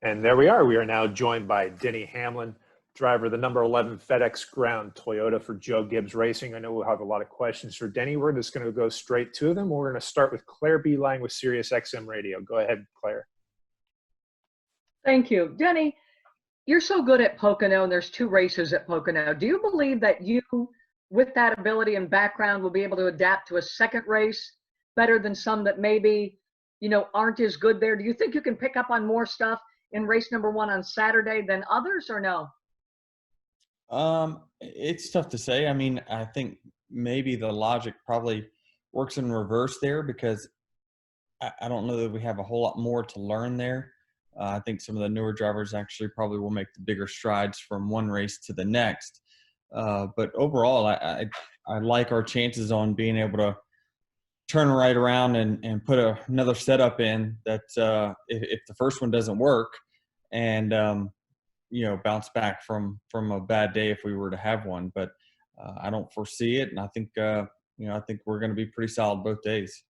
And there we are. We are now joined by Denny Hamlin, driver of the number 11 FedEx Ground Toyota for Joe Gibbs Racing. I know we'll have a lot of questions for Denny. We're just going to go straight to them. We're going to start with Claire Beeline with Sirius XM Radio. Go ahead, Claire. Thank you. Denny, you're so good at Pocono, and there's 2 races at Pocono. Do you believe that you, with that ability and background, will be able to adapt to a second race better than some that maybe, aren't as good there? Do you think you can pick up on more stuff in race number 1 on Saturday than others, or no? It's tough to say. I mean, I think maybe the logic probably works in reverse there, because I don't know that we have a whole lot more to learn there. I think some of the newer drivers actually probably will make the bigger strides from one race to the next. But overall, I like our chances on being able to turn right around and put another setup in that if the first one doesn't work, and bounce back from a bad day if we were to have one. But I don't foresee it, and I think I think we're going to be pretty solid both days.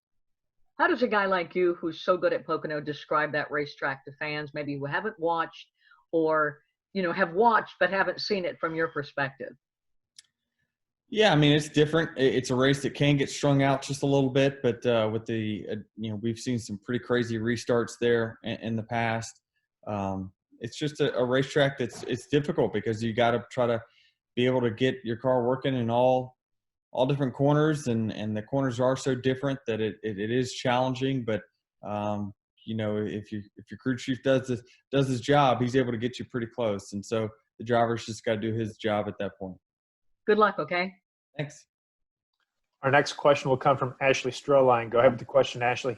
How does a guy like you, who's so good at Pocono, describe that racetrack to fans, maybe who haven't watched or, have watched but haven't seen it from your perspective? Yeah, I mean, it's different. It's a race that can get strung out just a little bit, but with the, we've seen some pretty crazy restarts there in the past. It's just a racetrack it's difficult, because you got to try to be able to get your car working in all different corners, and the corners are so different that it is challenging. But if your crew chief does his job, he's able to get you pretty close, and so the driver's just got to do his job at that point. Good luck. Okay. Thanks. Our next question will come from Ashley Stroline. Go ahead with the question, Ashley.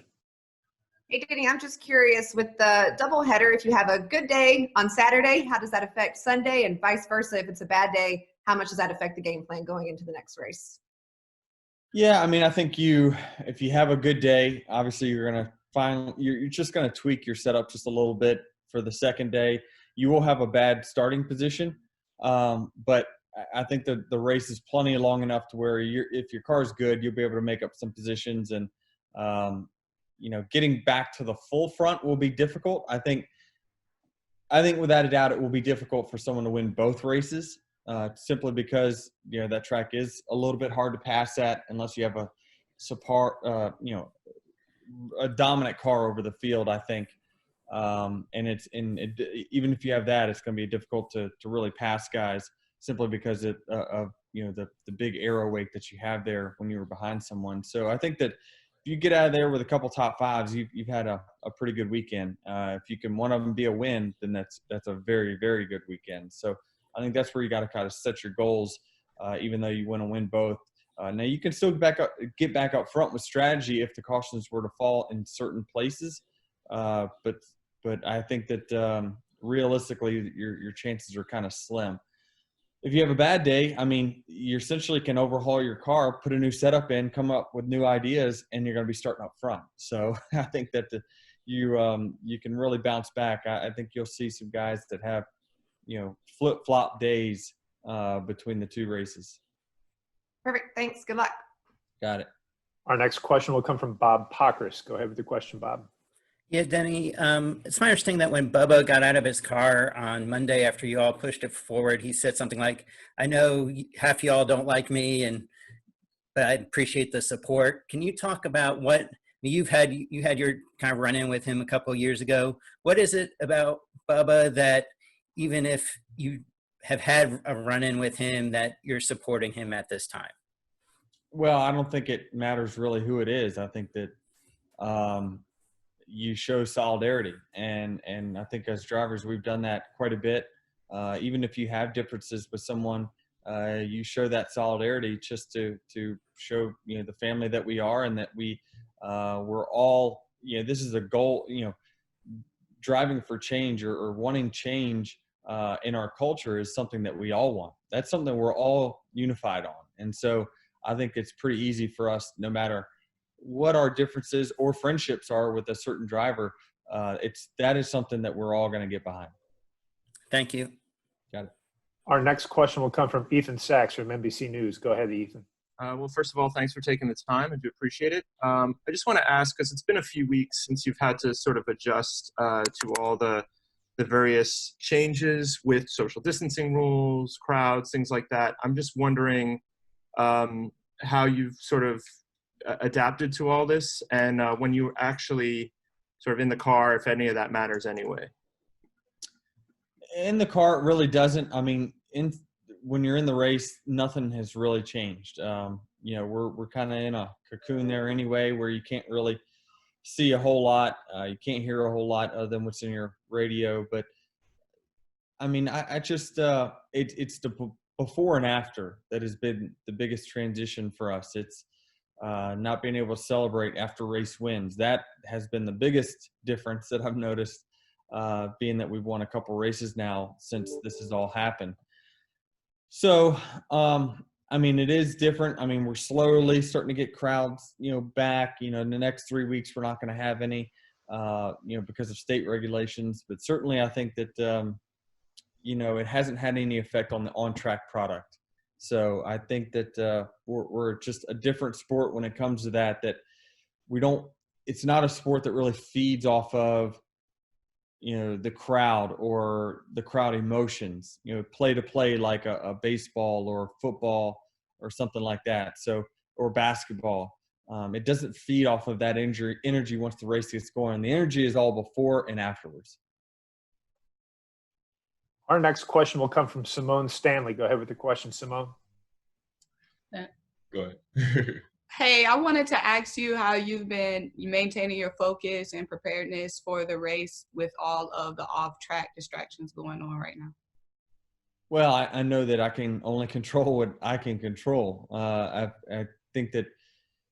Hey, Denny, I'm just curious, with the doubleheader, if you have a good day on Saturday, how does that affect Sunday, and vice versa? If it's a bad day, how much does that affect the game plan going into the next race? Yeah, I mean, I think if you have a good day, obviously you're just going to tweak your setup just a little bit for the second day. You will have a bad starting position, but I think the race is plenty long enough to where if your car is good, you'll be able to make up some positions, and getting back to the full front will be difficult. I think without a doubt it will be difficult for someone to win both races, simply because that track is a little bit hard to pass at unless you have a dominant car over the field, I think. Even if you have that, it's going to be difficult to really pass guys, simply because of the big arrow weight that you have there when you were behind someone. So I think that if you get out of there with a couple top fives, you've had a pretty good weekend. If you can one of them be a win, then that's a very, very good weekend. So I think that's where you got to kind of set your goals, even though you want to win both. Now you can still get back up front with strategy if the cautions were to fall in certain places, but I think that realistically your chances are kind of slim. If you have a bad day, I mean, you essentially can overhaul your car, put a new setup in, come up with new ideas, and you're going to be starting up front. So I think that you can really bounce back. I think you'll see some guys that have, flip-flop days between the 2 races. Perfect. Thanks. Good luck. Got it. Our next question will come from Bob Pockris. Go ahead with the question, Bob. Yeah, Denny, it's my understanding that when Bubba got out of his car on Monday after you all pushed it forward, he said something like, "I know half y'all don't like me, but I appreciate the support." Can you talk about what you had your kind of run-in with him a couple of years ago? What is it about Bubba that, even if you have had a run-in with him, that you're supporting him at this time? Well, I don't think it matters really who it is. I think that you show solidarity, and I think as drivers we've done that quite a bit. Even if you have differences with someone, you show that solidarity just to show the family that we are, and that we're all this is a goal. Driving for change or wanting change in our culture is something that we all want. That's something we're all unified on, and so I think it's pretty easy for us, no matter what our differences or friendships are with a certain driver, that is something that we're all going to get behind. Thank you. Got it. Our next question will come from Ethan Sachs from NBC News. Go ahead, Ethan. Well, first of all, thanks for taking the time. I do appreciate it. I just want to ask, because it's been a few weeks since you've had to sort of adjust to all the the various changes with social distancing rules, crowds, things like that. I'm just wondering how you've sort of adapted to all this, and when you actually sort of in the car, if any of that matters anyway. In the car, it really doesn't. I mean, when you're in the race, nothing has really changed. You know, we're kind of in a cocoon there anyway, where you can't really see a whole lot. You can't hear a whole lot other than what's in your radio. But I mean, I just it's the before and after that has been the biggest transition for us. It's not being able to celebrate after race wins. That has been the biggest difference that I've noticed, being that we've won a couple races now since this has all happened. So, I mean, it is different. I mean, we're slowly starting to get crowds, you know, back. You know, in the next 3 weeks, we're not going to have any, you know, because of state regulations. But certainly, I think that, you know, it hasn't had any effect on the on-track product. So I think that we're just a different sport when it comes to that. That we don't. It's not a sport that really feeds off of, you know, the crowd or the crowd emotions, you know, play to play like a baseball or football or something like that. So, or basketball. It doesn't feed off of that energy once the race gets going. The energy is all before and afterwards. Our next question will come from Simone Stanley. Go ahead with the question, Simone. Go ahead. Hey, I wanted to ask you how you've been maintaining your focus and preparedness for the race with all of the off-track distractions going on right now. Well, I know that I can only control what I can control. I think that,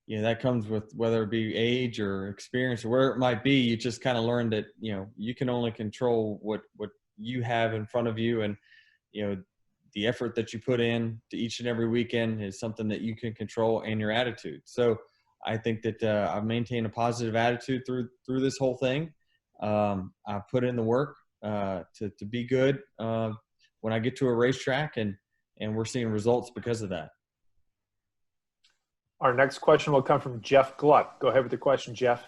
you know, that comes with whether it be age or experience or where it might be. You just kind of learn that, you know, you can only control what you have in front of you, and, you know, the effort that you put in to each and every weekend is something that you can control, and your attitude. So I think that I've maintained a positive attitude through this whole thing. I've put in the work to be good when I get to a racetrack, and we're seeing results because of that. Our next question will come from Jeff Gluck. Go ahead with the question, Jeff.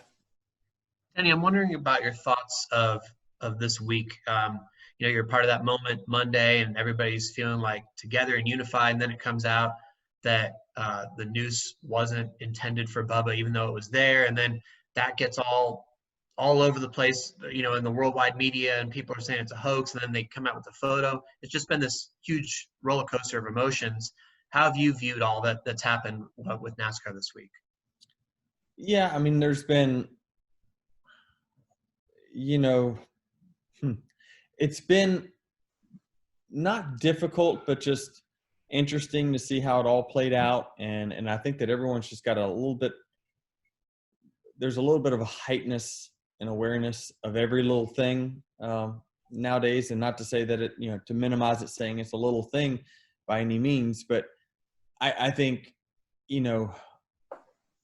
Denny, I'm wondering about your thoughts of this week. You know, you're part of that moment Monday, and everybody's feeling like together and unified. And then it comes out that the noose wasn't intended for Bubba, even though it was there. And then that gets all over the place, you know, in the worldwide media, and people are saying it's a hoax. And then they come out with a photo. It's just been this huge roller coaster of emotions. How have you viewed all that's happened with NASCAR this week? Yeah, I mean, there's been, you know, it's been not difficult, but just interesting to see how it all played out. And I think that everyone's just got there's a little bit of a heightness and awareness of every little thing nowadays. And not to say that it, you know, to minimize it, saying it's a little thing by any means, but I think, you know,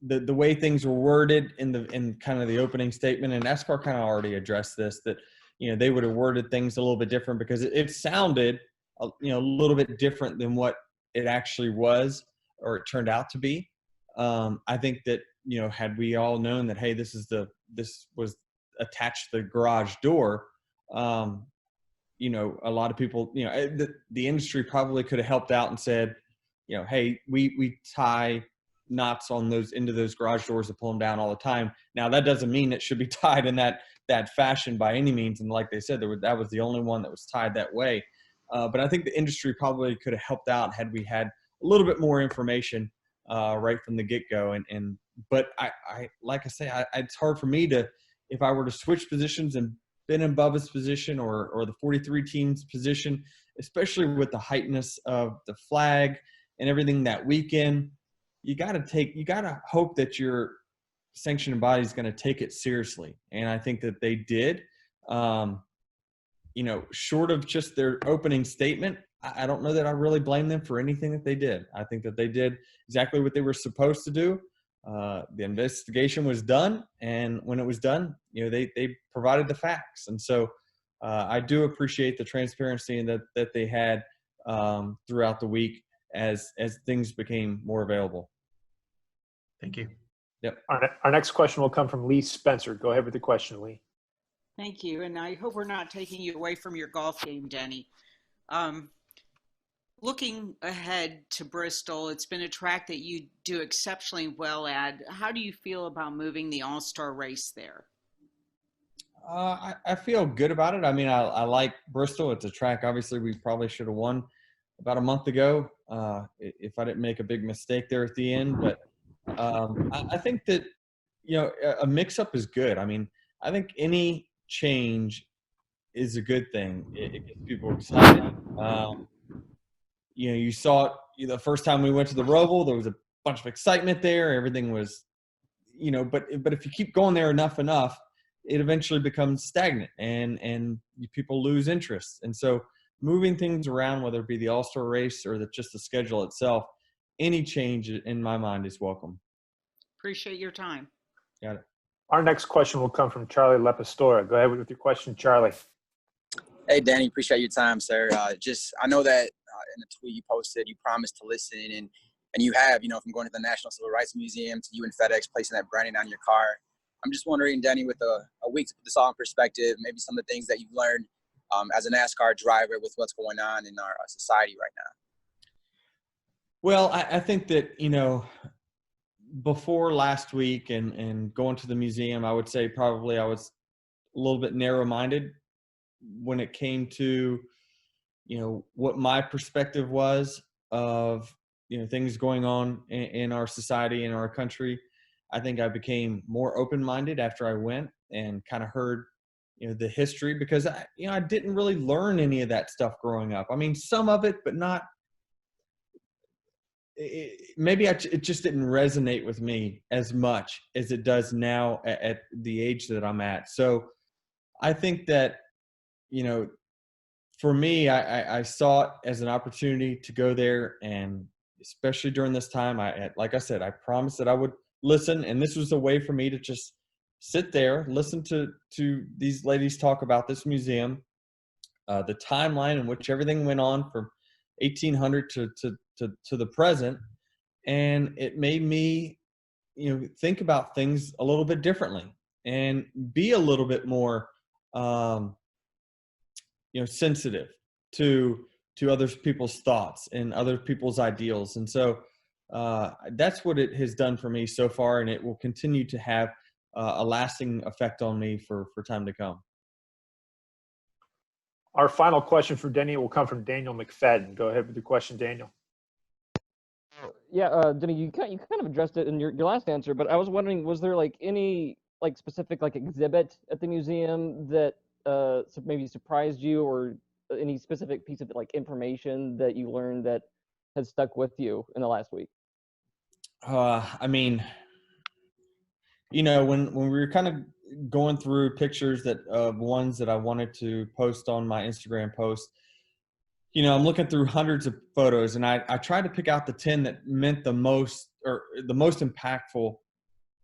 the way things were worded in kind of the opening statement, and NASCAR kind of already addressed this, that, you know, they would have worded things a little bit different because it sounded, you know, a little bit different than what it actually was or it turned out to be. I think that, you know, had we all known that, hey, this was attached to the garage door, you know, a lot of people, you know, the industry probably could have helped out and said, you know, hey, we tie knots on those into those garage doors to pull them down all the time. Now that doesn't mean it should be tied in that fashion by any means. And like they said, that was the only one that was tied that way. But I think the industry probably could have helped out had we had a little bit more information right from the get-go. But I like I say, it's hard for me to, if I were to switch positions and been in Bubba's position or the 43 team's position, especially with the heightness of the flag and everything that weekend, you got to hope that your sanctioning body is going to take it seriously. And I think that they did. You know, short of just their opening statement, I don't know that I really blame them for anything that they did. I think that they did exactly what they were supposed to do. The investigation was done, and when it was done, you know, they provided the facts. And so I do appreciate the transparency that they had throughout the week as things became more available. Thank you. Yep. Our next question will come from Lee Spencer. Go ahead with the question, Lee. Thank you. And I hope we're not taking you away from your golf game, Denny. Looking ahead to Bristol, it's been a track that you do exceptionally well at. How do you feel about moving the All-Star race there? I feel good about it. I mean, I like Bristol. It's a track, obviously, we probably should have won about a month ago if I didn't make a big mistake there at the end. But I think that, a mix-up is good. I mean, I think any change is a good thing. It gets people excited. You saw it the first time we went to the Roval. There was a bunch of excitement there. Everything was, but if you keep going there enough, it eventually becomes stagnant and people lose interest. And so moving things around, whether it be the All-Star race or just the schedule itself, any change in my mind is welcome. Appreciate your time. Got it. Our next question will come from Charlie Lepastora. Go ahead with your question, Charlie. Hey, Danny, appreciate your time, sir. I know that in the tweet you posted, you promised to listen, and you have, from going to the National Civil Rights Museum to you and FedEx placing that branding on your car. I'm just wondering, Danny, with a week to put this all in perspective, maybe some of the things that you've learned as a NASCAR driver with what's going on in our society right now. Well, I think that, before last week and going to the museum, I would say probably I was a little bit narrow-minded when it came to, what my perspective was of, things going on in our society, in our country. I think I became more open-minded after I went and kind of heard, the history, because I didn't really learn any of that stuff growing up. I mean, some of it, but not. It just didn't resonate with me as much as it does now at the age that I'm at. So I think that, for me, I saw it as an opportunity to go there, and especially during this time, like I said, I promised that I would listen, and this was a way for me to just sit there, listen to these ladies talk about this museum, the timeline in which everything went on from 1800 to the present, and it made me, think about things a little bit differently and be a little bit more, sensitive to other people's thoughts and other people's ideals. And so that's what it has done for me so far, and it will continue to have a lasting effect on me for time to come. Our final question for Denny will come from Daniel McFadden. Go ahead with your question, Daniel. Yeah, Denny, you kind of addressed it in your last answer, but I was wondering, was there any specific exhibit at the museum that maybe surprised you, or any specific piece of information that you learned that has stuck with you in the last week? I mean, when we were kind of going through pictures of ones that I wanted to post on my Instagram post, I'm looking through hundreds of photos, and I tried to pick out the 10 that meant the most, or the most impactful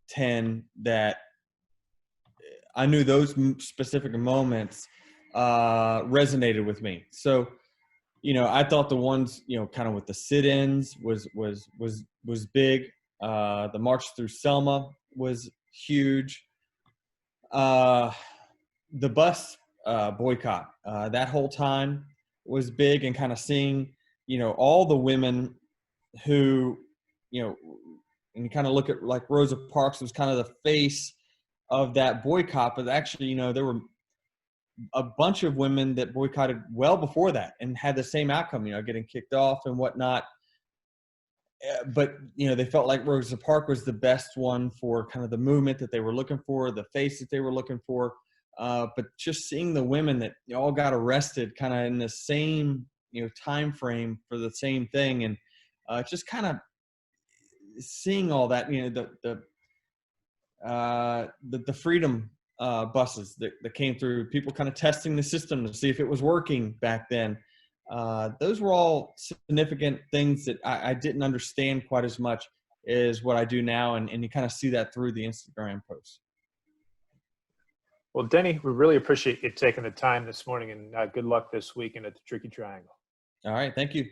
10 that I knew those specific moments resonated with me. So, I thought the ones, kind of with the sit-ins was big. The March through Selma was huge. The bus boycott, that whole time was big, and kind of seeing, all the women who, and you kind of look at Rosa Parks was kind of the face of that boycott, but actually, there were a bunch of women that boycotted well before that and had the same outcome, getting kicked off and whatnot. But, they felt like Rosa Parks was the best one for kind of the movement that they were looking for, the face that they were looking for. But just seeing the women that all got arrested kind of in the same, time frame for the same thing. And just kind of seeing all that, the freedom buses that came through, people kind of testing the system to see if it was working back then. Those were all significant things that I didn't understand quite as much as what I do now. And you kind of see that through the Instagram posts. Well, Denny, we really appreciate you taking the time this morning, and good luck this weekend at the Tricky Triangle. All right. Thank you.